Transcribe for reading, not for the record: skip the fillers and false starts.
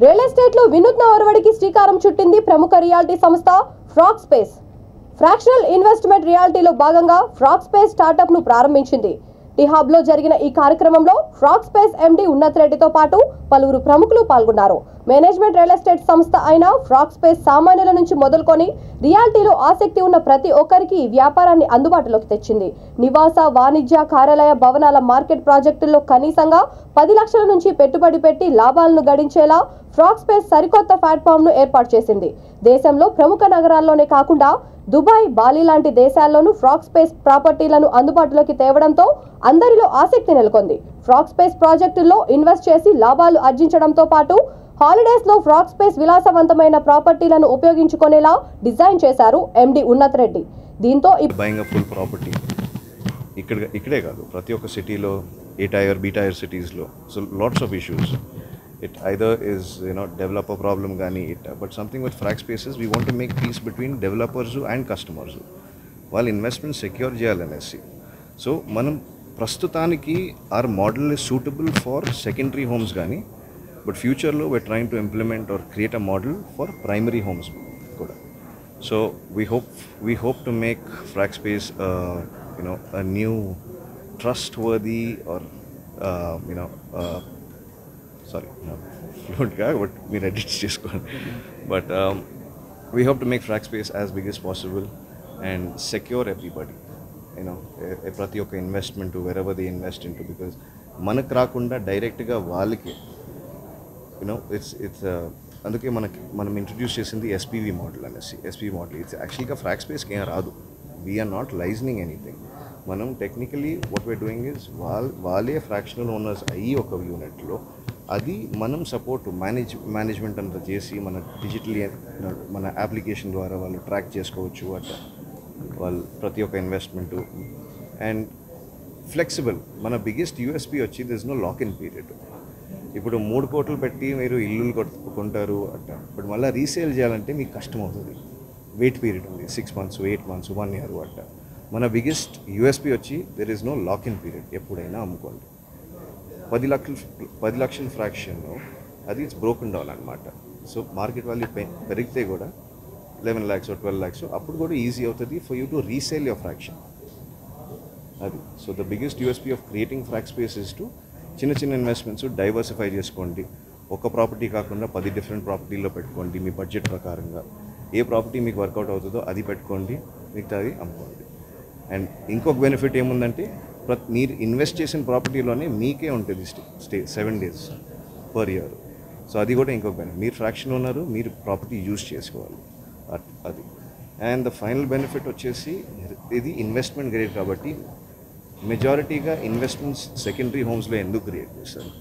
Real estate లో వినూత్న ఒరవడికి శ్రీకారం చుట్టింది ప్రముఖ రియాలిటీ సంస్థ ఫ్రాగ్ స్పేస్. ఫ్రాక్షనల్ ఇన్వెస్ట్మెంట్ రియాలిటీలో భాగంగా ఫ్రాగ్ స్పేస్ స్టార్టప్ ను ప్రారంభించింది. టీ హబ్ లో జరిగిన ఈ కార్యక్రమంలో ఫ్రాగ్ స్పేస్ ఎండి ఉన్నత్ రెడ్డితో పాటు పలువురు ప్రముఖులు పాల్గొన్నారు. మేనేజ్మెంట్ రియల్ ఎస్టేట్ సంస్థ అయిన ఫ్రాగ్ స్పేస్ సామాన్యుల నుంచి మొదలుకొని రియాలిటీలో ఆసక్తి ఉన్న ప్రతి ఒక్కరికి వ్యాపారాన్ని అందుబాటులోకి తెచ్చింది. నివాస, వాణిజ్య, కార్యాలయ భవనాల మార్కెట్ ప్రాజెక్టుల్లో కనీసంగా 10 లక్షల నుంచి పెట్టుబడి పెట్టి లాభాలను గడించేలా ఫ్రాగ్ స్పేస్ సరికొత్త ప్లాట్ఫామ్ ను ఏర్పాటు చేసింది. దేశంలో ప్రముఖ నగరాల్లోనే కాకుండా దుబాయ్, బాలి లాంటి దేశాల్లోనూ ఫ్రాగ్ స్పేస్ ప్రాపర్టీలను అందుబాటులోకి తేవడంతో అందరిలో ఆసక్తి నెలకొంది. ఫ్రాగ్ స్పేస్ ప్రాజెక్టుల్లో ఇన్వెస్ట్ చేసి లాభాలు ఆర్జించడంతో పాటు హాలిడేస్ లో ఫ్రాగ్ స్పేస్ విలాసవంతమైన ప్రాపర్టీలను ఉపయోగించుకునేలా డిజైన్ చేశారు ఎండి ఉన్నత్ రెడ్డి. దీంతో బయింగ్ అ ఫుల్ ప్రాపర్టీ ఇక్కడే కాదు, ప్రతి ఒక్క సిటీలో ఏ టైర్ బి టైర్ సిటీస్లో so lots of issues. It either is developer problem gani but something with Frag Spaces we want to make peace between developers and customers. While investment secure చేయాలనేసి so మనం ప్రస్తుతానికి our model is suitable for secondary homes gani but future lo we're trying to implement or create a model for primary homes kuda. So we hope to make Frag Space a new trustworthy or fluent guy, but we edit చేసుకోండి. But we hope to make Frag Space as big as possible and secure everybody. ప్రతి ఒక్క investment wherever they invest into, because మనకు రాకుండా డైరెక్ట్గా వాళ్ళకి it's అందుకే మనం introduce చేసింది ఎస్పీవీ మోడల్ అనేసి. ఎస్పీవీ మోడల్ ఇట్స్ యాక్చువల్గా ఫ్రాగ్ స్పేస్కి ఏం రాదు. We're not liaisoning anything. మనం technically what we're doing is వాళ్ళే ఫ్రాక్షనల్ ఓనర్స్ అయ్యి ఒక యూనిట్లో అది మనం సపోర్ట్ మేనేజ్మెంట్ అంతా చేసి మన డిజిటలీ మన అప్లికేషన్ ద్వారా వాళ్ళు ట్రాక్ చేసుకోవచ్చు అట్లా వాళ్ళు ప్రతి ఒక్క ఇన్వెస్ట్మెంటు. And flexible. మన బిగ్గెస్ట్ యూఎస్పీ వచ్చి this no lock in period. ఇప్పుడు 3 కోట్లు పెట్టి మీరు ఇల్లులు కొంటారు అట్లా, బట్ మళ్ళీ రీసేల్ చేయాలంటే మీకు కష్టం అవుతుంది. వెయిట్ పీరియడ్ ఉంది, 6 months, 8 months, 1 year అట్లా. మన బిగ్గెస్ట్ యూఎస్పీ వచ్చి there is no lock in period. ఎప్పుడైనా అమ్ముకోండి. 10 లక్షల ఫ్రాక్షన్లో అది ఇట్స్ బ్రోకన్ డౌన్ అనమాట. సో మార్కెట్ వాల్యూ పెరిగితే కూడా 11 lakhs or 12 lakhs అప్పుడు కూడా ఈజీ అవుతుంది for you to resale your fraction. అది so the biggest USP of creating Frag space is to చిన్న ఇన్వెస్ట్మెంట్స్ డైవర్సిఫై చేసుకోండి. ఒక ప్రాపర్టీ కాకుండా 10 డిఫరెంట్ ప్రాపర్టీల్లో పెట్టుకోండి. మీ బడ్జెట్ ప్రకారంగా ఏ ప్రాపర్టీ మీకు వర్కౌట్ అవుతుందో అది పెట్టుకోండి, మిగతాది అమ్ముకోండి. అండ్ ఇంకొక బెనిఫిట్ ఏముందంటే మీరు ఇన్వెస్ట్ చేసిన ప్రాపర్టీలోనే మీకే ఉంటుంది stay 7 days per year. So అది కూడా ఇంకొక బెనిఫిట్. మీరు ఫ్రాక్షన్ ఉన్నారు, మీరు ప్రాపర్టీ యూజ్ చేసుకోవాలి అది. అండ్ ద ఫైనల్ బెనిఫిట్ వచ్చేసి ఇది ఇన్వెస్ట్మెంట్ గ్రేడ్ కాబట్టి మెజారిటీగా ఇన్వెస్ట్మెంట్స్ సెకండరీ హోమ్స్లో ఎందుకు క్రియేట్ చేస్తారు